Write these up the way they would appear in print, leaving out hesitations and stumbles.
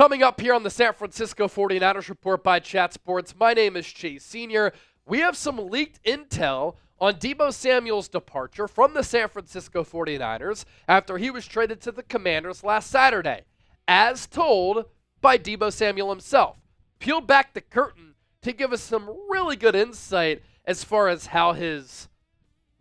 Coming up here on the San Francisco 49ers Report by Chat Sports, my name is Chase Sr. We have some leaked intel on Deebo Samuel's departure from the San Francisco 49ers after he was traded to the Commanders last Saturday, as told by Deebo Samuel himself. Peeled back the curtain to give us some really good insight as far as how his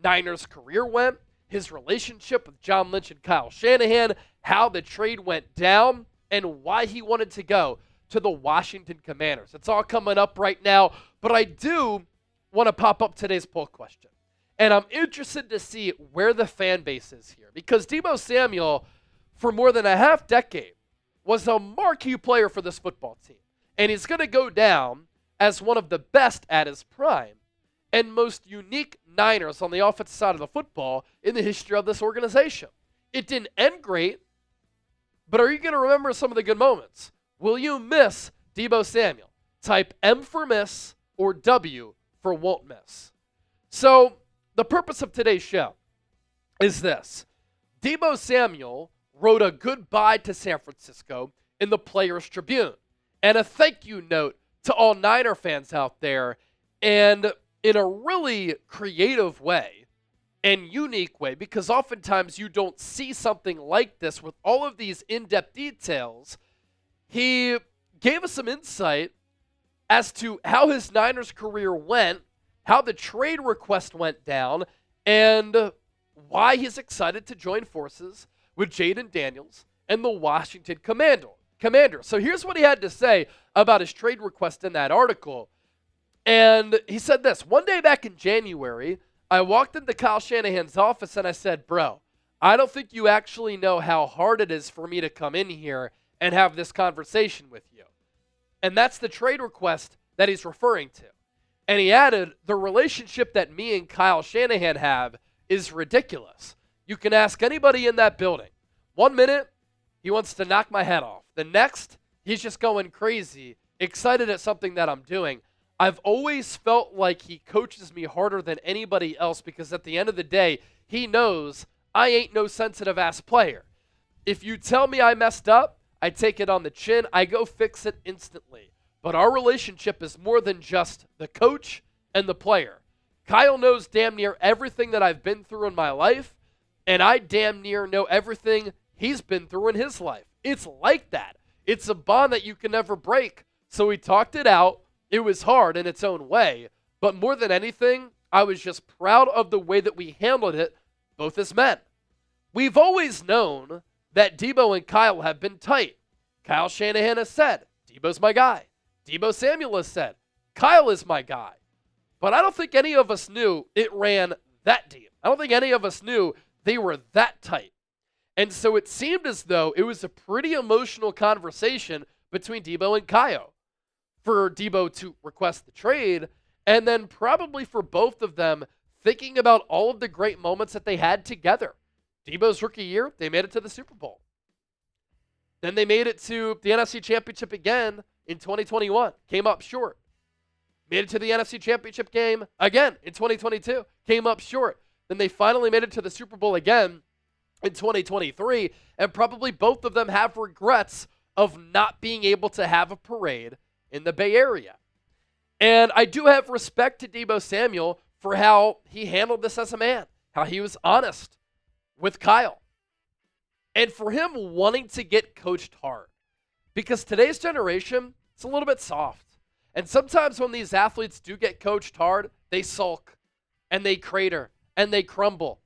Niners career went, his relationship with John Lynch and Kyle Shanahan, how the trade went down, and why he wanted to go to the Washington Commanders. It's all coming up right now, but I do want to pop up today's poll question. And I'm interested to see where the fan base is here, because Deebo Samuel, for more than a half decade, was a marquee player for this football team. And he's going to go down as one of the best at his prime and most unique Niners on the offensive side of the football in the history of this organization. It didn't end great, but are you going to remember some of the good moments? Will you miss Deebo Samuel? Type M for miss or W for won't miss. So the purpose of today's show is this. Deebo Samuel wrote a goodbye to San Francisco in the Players Tribune and a thank you note to all Niner fans out there, and in a really creative way and unique way, because oftentimes you don't see something like this with all of these in-depth details. He gave us some insight as to how his Niners career went, how the trade request went down, and why he's excited to join forces with Jaden Daniels and the Washington Commanders. So here's what he had to say about his trade request in that article. And he said this: one day back in January, I walked into Kyle Shanahan's office and I said, bro, I don't think you actually know how hard it is for me to come in here and have this conversation with you. And that's the trade request that he's referring to. And he added, the relationship that me and Kyle Shanahan have is ridiculous. You can ask anybody in that building. 1 minute, he wants to knock my head off. The next, he's just going crazy, excited at something that I'm doing. I've always felt like he coaches me harder than anybody else because at the end of the day, he knows I ain't no sensitive-ass player. If you tell me I messed up, I take it on the chin. I go fix it instantly. But our relationship is more than just the coach and the player. Kyle knows damn near everything that I've been through in my life, and I damn near know everything he's been through in his life. It's like that. It's a bond that you can never break. So we talked it out. It was hard in its own way, but more than anything, I was just proud of the way that we handled it, both as men. We've always known that Deebo and Kyle have been tight. Kyle Shanahan has said, Deebo's my guy. Deebo Samuel has said, Kyle is my guy. But I don't think any of us knew it ran that deep. I don't think any of us knew they were that tight. And so it seemed as though it was a pretty emotional conversation between Deebo and Kyle. For Deebo to request the trade, and then probably for both of them thinking about all of the great moments that they had together. Deebo's rookie year, they made it to the Super Bowl. Then they made it to the NFC Championship again in 2021, came up short. Made it to the NFC Championship game again in 2022, came up short. Then they finally made it to the Super Bowl again in 2023, and probably both of them have regrets of not being able to have a parade in the Bay Area. And I do have respect to Deebo Samuel for how he handled this as a man, how he was honest with Kyle. And for him wanting to get coached hard. Because today's generation, it's a little bit soft. And sometimes when these athletes do get coached hard, they sulk and they crater and they crumble.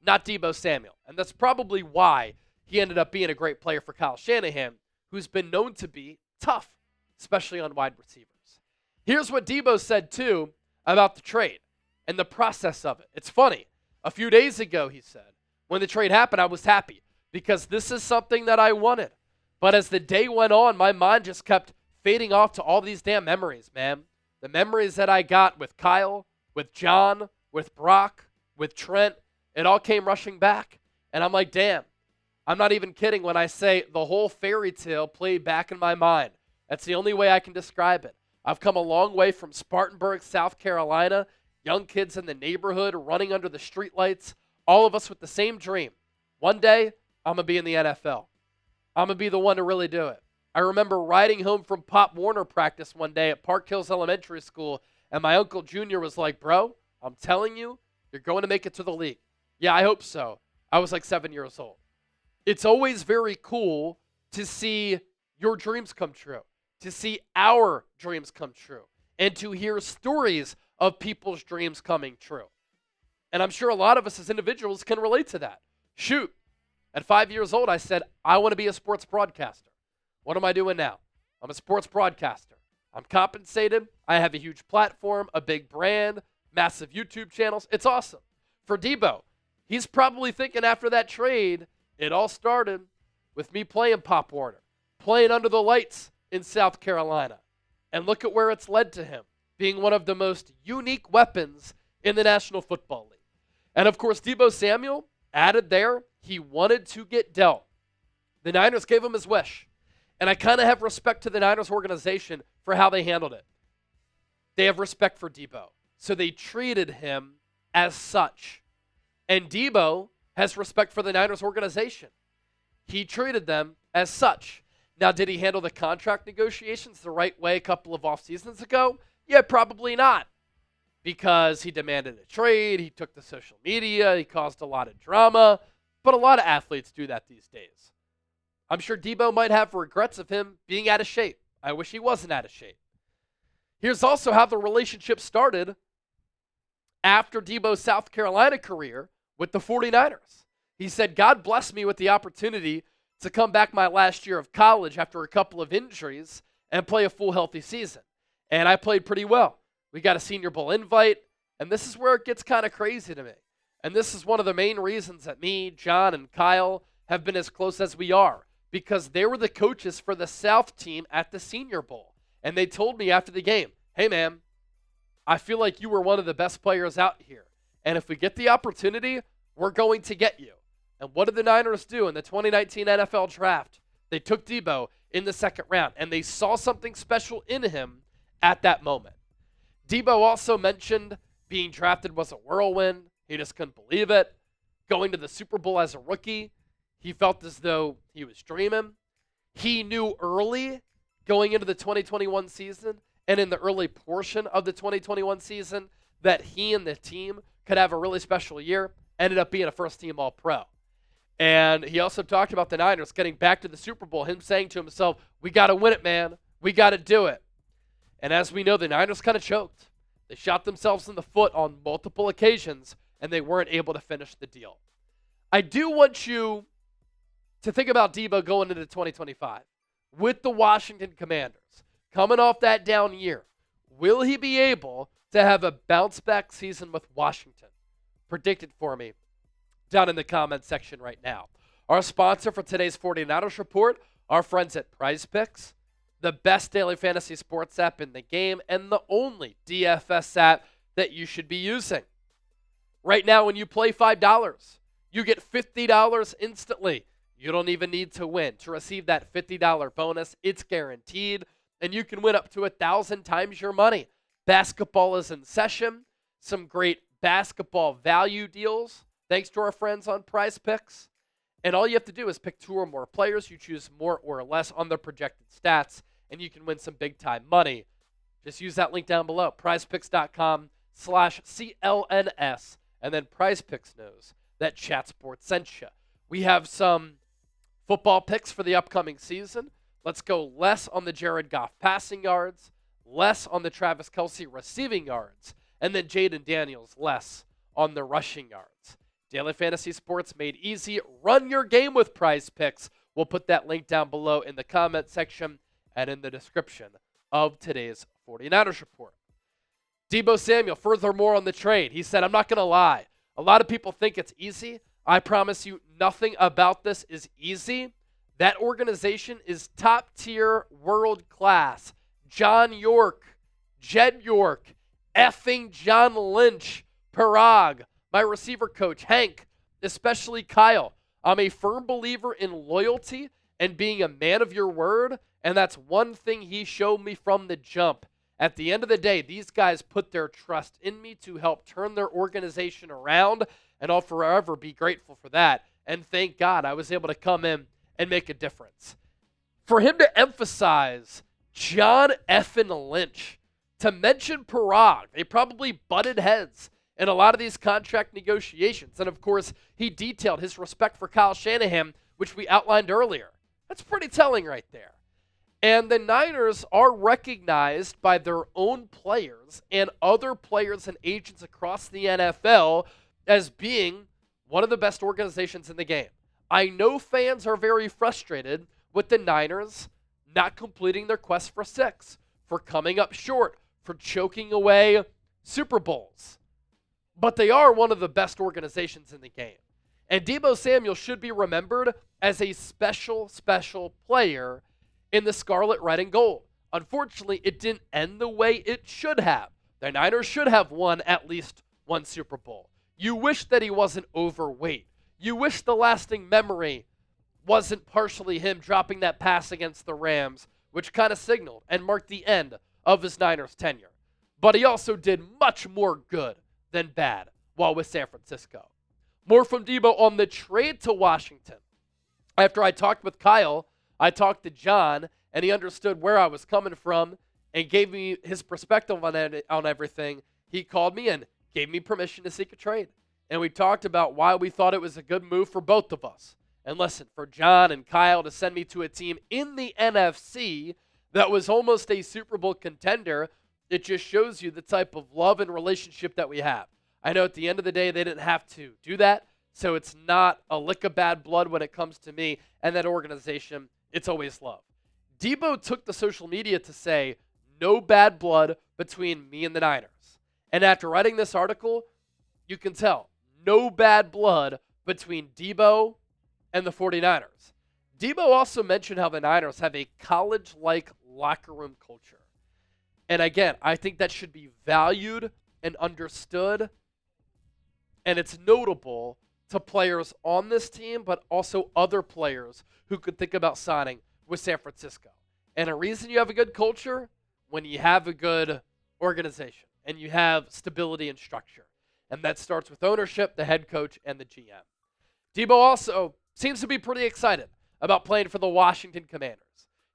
Not Deebo Samuel. And that's probably why he ended up being a great player for Kyle Shanahan, who's been known to be tough, especially on wide receivers. Here's what Deebo said, too, about the trade and the process of it. It's funny. A few days ago, he said, when the trade happened, I was happy because this is something that I wanted. But as the day went on, my mind just kept fading off to all these damn memories, man. The memories that I got with Kyle, with John, with Brock, with Trent, it all came rushing back. And I'm like, damn, I'm not even kidding when I say the whole fairy tale played back in my mind. That's the only way I can describe it. I've come a long way from Spartanburg, South Carolina, young kids in the neighborhood running under the streetlights, all of us with the same dream. One day, I'm going to be in the NFL. I'm going to be the one to really do it. I remember riding home from Pop Warner practice one day at Park Hills Elementary School, and my Uncle Junior was like, bro, I'm telling you, you're going to make it to the league. Yeah, I hope so. I was like 7 years old. It's always very cool to see your dreams come true, to see our dreams come true, and to hear stories of people's dreams coming true. And I'm sure a lot of us as individuals can relate to that. Shoot, at 5 years old, I said, I want to be a sports broadcaster. What am I doing now? I'm a sports broadcaster. I'm compensated. I have a huge platform, a big brand, massive YouTube channels. It's awesome. For Deebo, he's probably thinking after that trade, it all started with me playing Pop Warner, playing under the lights in South Carolina. And look at where it's led to him, being one of the most unique weapons in the National Football League. And of course, Deebo Samuel added there, he wanted to get dealt. The Niners gave him his wish. And I kind of have respect to the Niners organization for how they handled it. They have respect for Deebo. So they treated him as such. And Deebo has respect for the Niners organization. He treated them as such. Now, did he handle the contract negotiations the right way a couple of off seasons ago? Yeah, probably not. Because he demanded a trade, he took to social media, he caused a lot of drama. But a lot of athletes do that these days. I'm sure Deebo might have regrets of him being out of shape. I wish he wasn't out of shape. Here's also how the relationship started after Deebo's South Carolina career with the 49ers. He said, God blessed me with the opportunity to come back my last year of college after a couple of injuries and play a full healthy season. And I played pretty well. We got a Senior Bowl invite, and this is where it gets kind of crazy to me. And this is one of the main reasons that me, John, and Kyle have been as close as we are, because they were the coaches for the South team at the Senior Bowl. And they told me after the game, hey, man, I feel like you were one of the best players out here. And if we get the opportunity, we're going to get you. And what did the Niners do in the 2019 NFL Draft? They took Deebo in the second round, and they saw something special in him at that moment. Deebo also mentioned being drafted was a whirlwind. He just couldn't believe it. Going to the Super Bowl as a rookie, he felt as though he was dreaming. He knew early going into the 2021 season and in the early portion of the 2021 season that he and the team could have a really special year. Ended up being a first-team All-Pro. And he also talked about the Niners getting back to the Super Bowl, him saying to himself, we got to win it, man. We got to do it. And as we know, the Niners kind of choked. They shot themselves in the foot on multiple occasions, and they weren't able to finish the deal. I do want you to think about Deebo going into 2025 with the Washington Commanders. Coming off that down year, will he be able to have a bounce-back season with Washington? Predict it for me down in the comments section right now. Our sponsor for today's 49ers Report, our friends at Prize Picks, the best daily fantasy sports app in the game and the only DFS app that you should be using. Right now, when you play $5, you get $50 instantly. You don't even need to win to receive that $50 bonus. It's guaranteed, and you can win up to 1,000 times your money. Basketball is in session. Some great basketball value deals, thanks to our friends on Prize Picks. And all you have to do is pick two or more players. You choose more or less on the projected stats, and you can win some big-time money. Just use that link down below, prizepicks.com/CLNS, and then Prize Picks knows that Chat Sports sent you. We have some football picks for the upcoming season. Let's go less on the Jared Goff passing yards, less on the Travis Kelce receiving yards, and then Jaden Daniels less on the rushing yards. Daily Fantasy Sports made easy. Run your game with Prize Picks. We'll put that link down below in the comment section and in the description of today's 49ers Report. Deebo Samuel, furthermore on the trade, he said, I'm not going to lie. A lot of people think it's easy. I promise you nothing about this is easy. That organization is top tier, world class. John York, Jed York, effing John Lynch, Parag, my receiver coach, Hank, especially Kyle. I'm a firm believer in loyalty and being a man of your word, and that's one thing he showed me from the jump. At the end of the day, these guys put their trust in me to help turn their organization around, and I'll forever be grateful for that. And thank God I was able to come in and make a difference. For him to emphasize John effing Lynch, to mention Parag, they probably butted heads in a lot of these contract negotiations. And of course, he detailed his respect for Kyle Shanahan, which we outlined earlier. That's pretty telling right there. And the Niners are recognized by their own players and other players and agents across the NFL as being one of the best organizations in the game. I know fans are very frustrated with the Niners not completing their quest for 6, for coming up short, for choking away Super Bowls. But they are one of the best organizations in the game. And Deebo Samuel should be remembered as a special, special player in the scarlet, red, and gold. Unfortunately, it didn't end the way it should have. The Niners should have won at least one Super Bowl. You wish that he wasn't overweight. You wish the lasting memory wasn't partially him dropping that pass against the Rams, which kind of signaled and marked the end of his Niners tenure. But he also did much more good than bad while with San Francisco. More from Deebo on the trade to Washington. After I talked with Kyle, I talked to John, and he understood where I was coming from and gave me his perspective on everything. He called me and gave me permission to seek a trade. And we talked about why we thought it was a good move for both of us. And listen, for John and Kyle to send me to a team in the NFC that was almost a Super Bowl contender, it just shows you the type of love and relationship that we have. I know at the end of the day, they didn't have to do that, so it's not a lick of bad blood when it comes to me and that organization. It's always love. Deebo took to social media to say, no bad blood between me and the Niners. And after writing this article, you can tell, no bad blood between Deebo and the 49ers. Deebo also mentioned how the Niners have a college-like locker room culture. And again, I think that should be valued and understood. And it's notable to players on this team, but also other players who could think about signing with San Francisco. And a reason you have a good culture, when you have a good organization and you have stability and structure. And that starts with ownership, the head coach, and the GM. Deebo also seems to be pretty excited about playing for the Washington Commanders.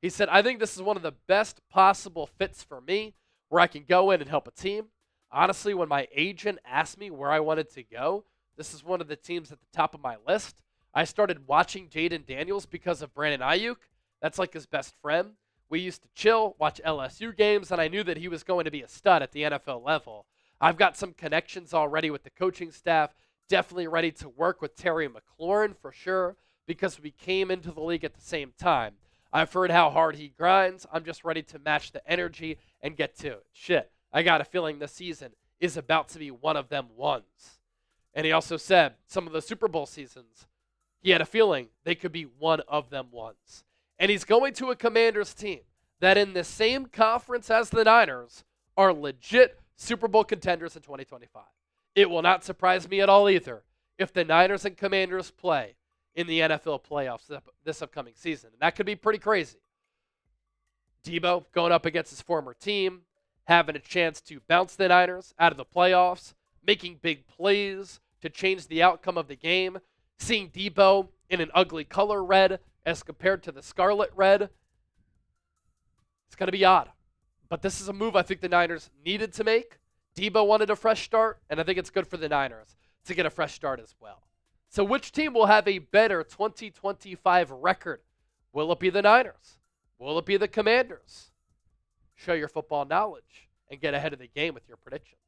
He said, I think this is one of the best possible fits for me where I can go in and help a team. Honestly, when my agent asked me where I wanted to go, this is one of the teams at the top of my list. I started watching Jaden Daniels because of Brandon Ayuk. That's like his best friend. We used to chill, watch LSU games, and I knew that he was going to be a stud at the NFL level. I've got some connections already with the coaching staff, definitely ready to work with Terry McLaurin for sure, because we came into the league at the same time. I've heard how hard he grinds. I'm just ready to match the energy and get to it. Shit, I got a feeling this season is about to be one of them ones. And he also said some of the Super Bowl seasons, he had a feeling they could be one of them ones. And he's going to a Commanders team that in the same conference as the Niners are legit Super Bowl contenders in 2025. It will not surprise me at all either if the Niners and Commanders play in the NFL playoffs this upcoming season. And that could be pretty crazy. Deebo going up against his former team, having a chance to bounce the Niners out of the playoffs, making big plays to change the outcome of the game, seeing Deebo in an ugly color red as compared to the scarlet red. It's going to be odd. But this is a move I think the Niners needed to make. Deebo wanted a fresh start, and I think it's good for the Niners to get a fresh start as well. So which team will have a better 2025 record? Will it be the Niners? Will it be the Commanders? Show your football knowledge and get ahead of the game with your predictions.